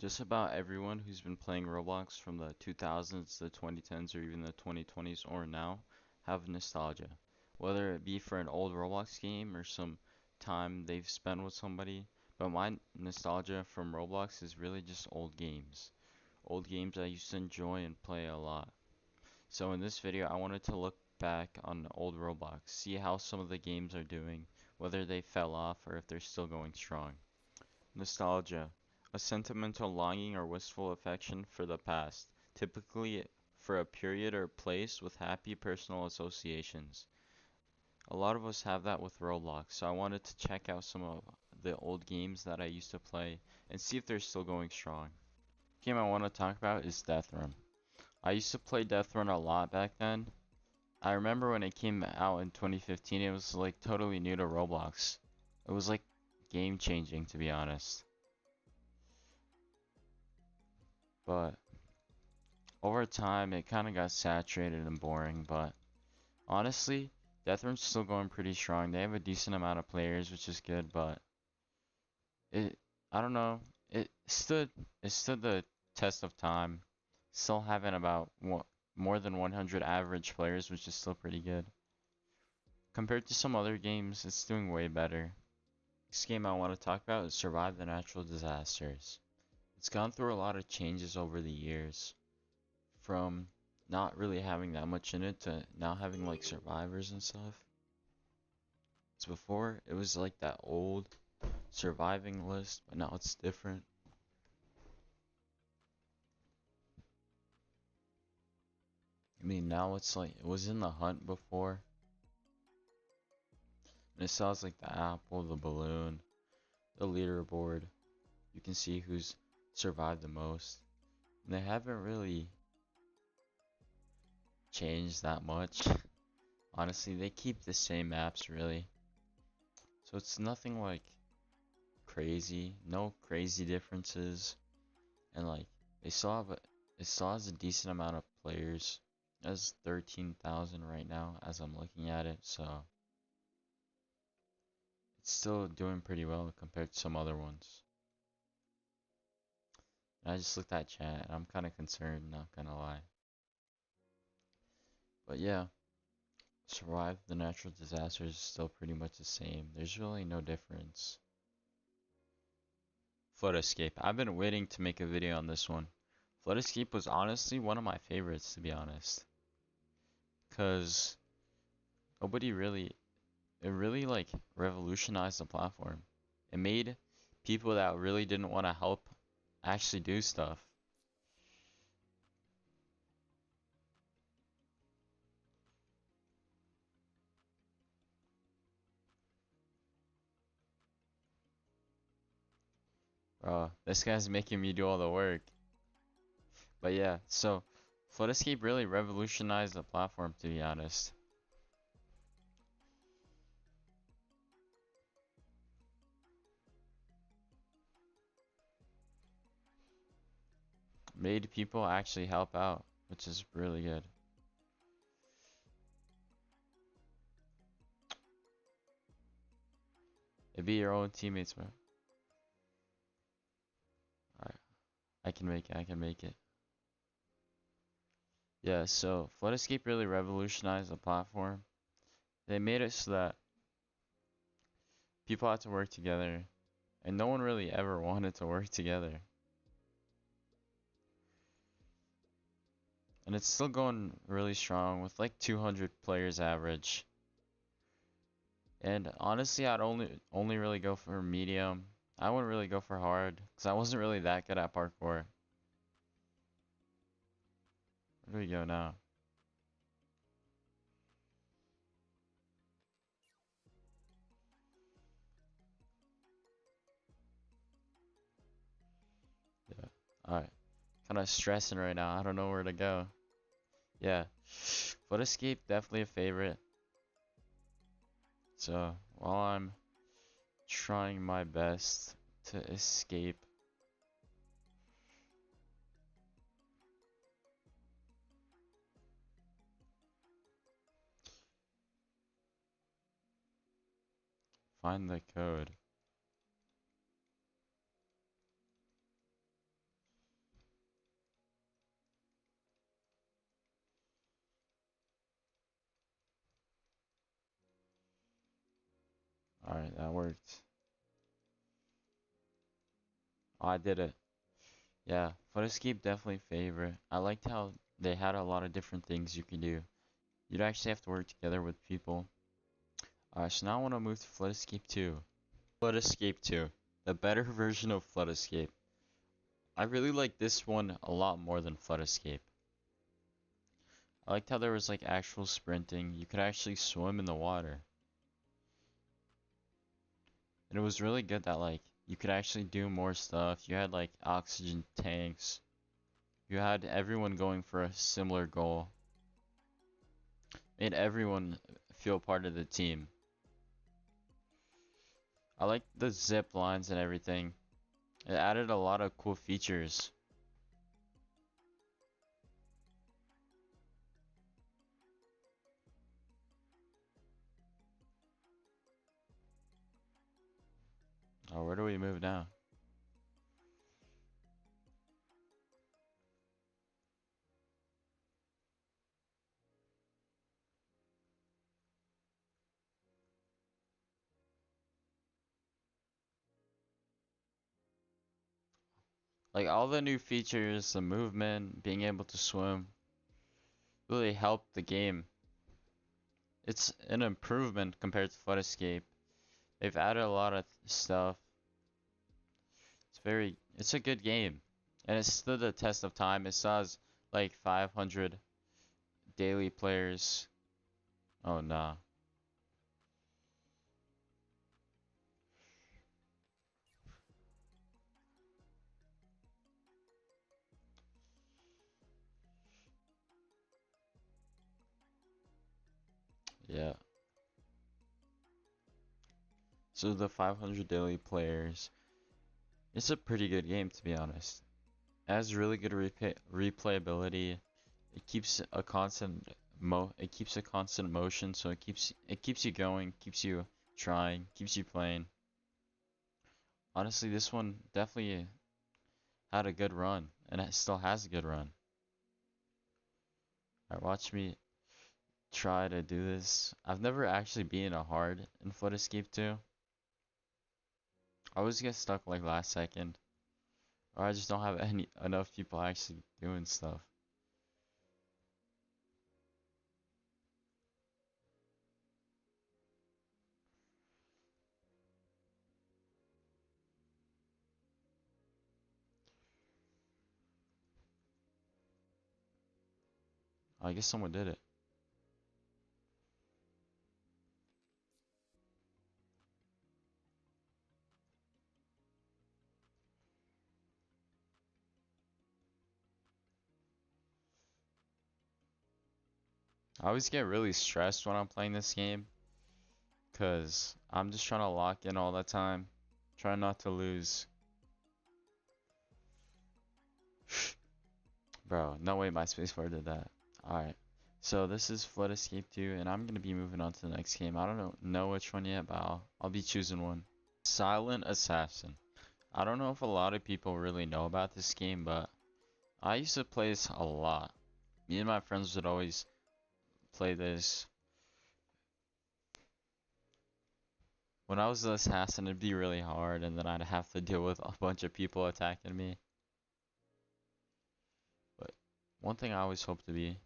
Just about everyone who's been playing Roblox from the 2000s, the 2010s, or even the 2020s or now have nostalgia. Whether it be for an old Roblox game or some time they've spent with somebody. But my nostalgia from Roblox is really just old games. Old games I used to enjoy and play a lot. So in this video, I wanted to look back on old Roblox, see how some of the games are doing, whether they fell off or if they're still going strong. Nostalgia, a sentimental longing or wistful affection for the past, typically for a period or place with happy personal associations. A lot of us have that with Roblox, so I wanted to check out some of the old games that I used to play and see if they're still going strong. The game I want to talk about is Deathrun. I used to play Deathrun a lot back then. I remember when it came out in 2015, it was like totally new to Roblox. It was like game changing, to be honest. But over time, it kind of got saturated and boring, but honestly, Deathrun's still going pretty strong. They have a decent amount of players, which is good, but it, I don't know, it stood the test of time. Still having about more than 100 average players, which is still pretty good. Compared to some other games, it's doing way better. This game I want to talk about is Survive the Natural Disasters. It's gone through a lot of changes over the years, from not really having that much in it to now having like survivors and stuff. So before it was like that old surviving list, but now it's different. I mean, now it's like it was in the hunt before, and it sounds like the apple, the balloon, the leaderboard. You can see who's survived the most. And they haven't really changed that much. Honestly, they keep the same maps really. So it's nothing like crazy, no crazy differences. And like they still have it still has a decent amount of players. It has 13,000 right now as I'm looking at it, so it's still doing pretty well compared to some other ones. And I just looked at chat and I'm kind of concerned, not gonna lie. But yeah, Survive the Natural Disasters is still pretty much the same. There's really no difference. Flood Escape. I've been waiting to make a video on this one. Flood Escape was honestly one of my favorites, to be honest. Cause nobody really, it really like revolutionized the platform. It made people that really didn't want to help actually do stuff. Bro, this guy's making me do all the work. But yeah, so Flood Escape really revolutionized the platform, to be honest. Made people actually help out, which is really good. It be your own teammates, man. Alright, I can make it, I can make it. Yeah, so Flood Escape really revolutionized the platform. They made it so that people had to work together, and no one really ever wanted to work together. And it's still going really strong with like 200 players average. And honestly, I'd only really go for medium. I wouldn't really go for hard because I wasn't really that good at parkour. Where do we go now? Yeah. Alright. Kind of stressing right now. I don't know where to go. Yeah. Foot escape, definitely a favorite. So while I'm trying my best to escape, find the code. That worked. Oh, I did it. Yeah, Foot Escape definitely favorite. I liked how they had a lot of different things you could do. You'd actually have to work together with people. Alright, so now I want to move to Flood Escape 2. Flood Escape 2. The better version of Flood Escape. I really like this one a lot more than Flood Escape. I liked how there was like actual sprinting. You could actually swim in the water. And it was really good that like you could actually do more stuff. You had like oxygen tanks. You had everyone going for a similar goal. Made everyone feel part of the team. I like the zip lines and everything. It added a lot of cool features. Oh, where do we move now? Like all the new features, the movement, being able to swim, really helped the game. It's an improvement compared to Flood Escape. They've added a lot of stuff. It's a good game. And it stood the test of time. It still has like 500 daily players. Oh nah. Yeah. So the 500 daily players. It's a pretty good game to be honest. It has really good replayability. It keeps a constant motion, so it keeps you going, keeps you trying, keeps you playing. Honestly, this one definitely had a good run, and it still has a good run. Alright, watch me try to do this. I've never actually been a hard in Flood Escape 2. I always get stuck like last second, or I just don't have any enough people actually doing stuff. I guess someone did it. I always get really stressed when I'm playing this game, cause I'm just trying to lock in all the time, trying not to lose. Bro, no way my spacebar did that. Alright, so this is Flood Escape 2, and I'm gonna be moving on to the next game. I don't know which one yet, but I'll be choosing one. Silent Assassin. I don't know if a lot of people really know about this game, but I used to play this a lot. Me and my friends would always play this. When I was the assassin, it'd be really hard, and then I'd have to deal with a bunch of people attacking me. But one thing I always hoped to be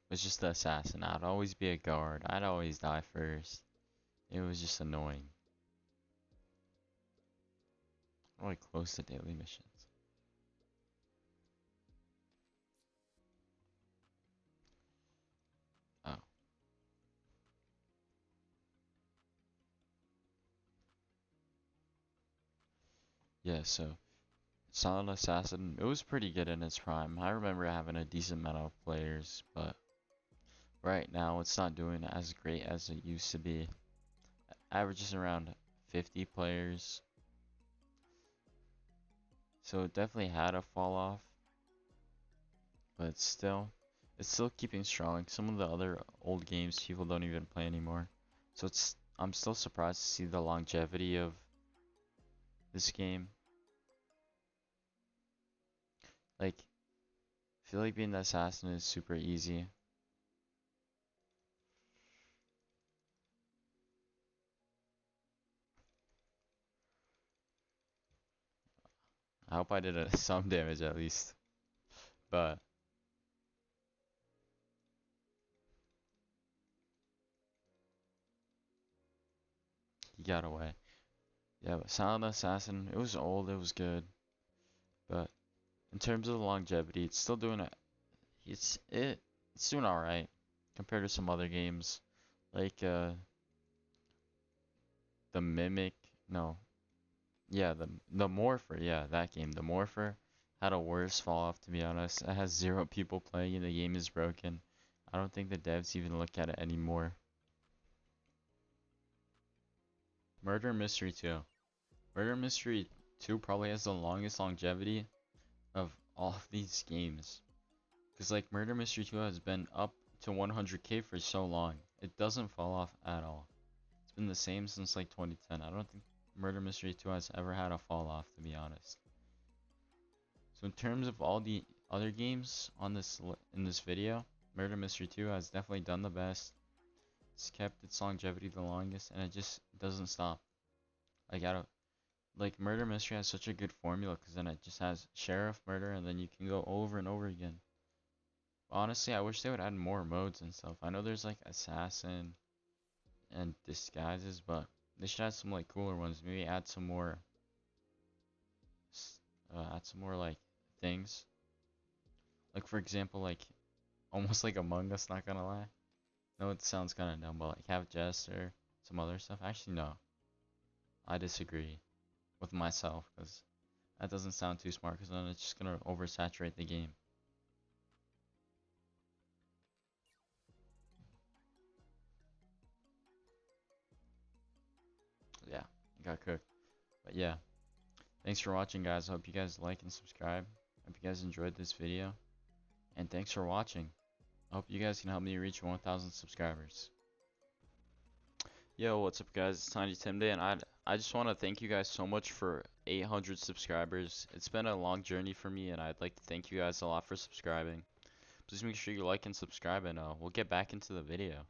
was just the assassin. I'd always be a guard. I'd always die first. It was just annoying. Really close to daily missions. Oh, yeah, so Silent Assassin, it was pretty good in its prime. I remember having a decent amount of players, but right now it's not doing as great as it used to be. Averages around 50 players. So it definitely had a fall off, but it's still keeping strong. Some of the other old games people don't even play anymore. So I'm still surprised to see the longevity of this game. Like, I feel like being the assassin is super easy. I hope I did some damage at least. But he got away. Yeah, but Silent Assassin, it was old, it was good. But in terms of the longevity, it's still doing it. It's doing all right compared to some other games like the Mimic. No, yeah, the Morpher. Yeah, that game. The Morpher had a worse fall off, to be honest. It has 0 people playing and the game is broken. I don't think the devs even look at it anymore. Murder Mystery 2. Murder Mystery 2 probably has the longest longevity of all of these games. Because like Murder Mystery 2 has been up to 100k for so long. It doesn't fall off at all. It's been the same since like 2010. I don't think Murder Mystery 2 has ever had a fall off, to be honest. So in terms of all the other games on this in this video, Murder Mystery 2 has definitely done the best. It's kept its longevity the longest, and it just doesn't stop. Like I don't like Murder Mystery has such a good formula because then it just has sheriff murder, and then you can go over and over again. Honestly, I wish they would add more modes and stuff. I know there's like assassin and disguises, but they should add some like cooler ones. Maybe add some more like things. Like for example, like almost like Among Us. Not gonna lie. No, it sounds kind of dumb, but like have Jester, some other stuff. Actually, no, I disagree with myself because that doesn't sound too smart. Because then it's just gonna oversaturate the game. Yeah, got cooked. But yeah, thanks for watching, guys. I hope you guys like and subscribe. Hope you guys enjoyed this video. And thanks for watching. I hope you guys can help me reach 1,000 subscribers. Yo, what's up, guys? It's Tinytimday, and I just want to thank you guys so much for 800 subscribers. It's been a long journey for me, and I'd like to thank you guys a lot for subscribing. Please make sure you like and subscribe, and we'll get back into the video.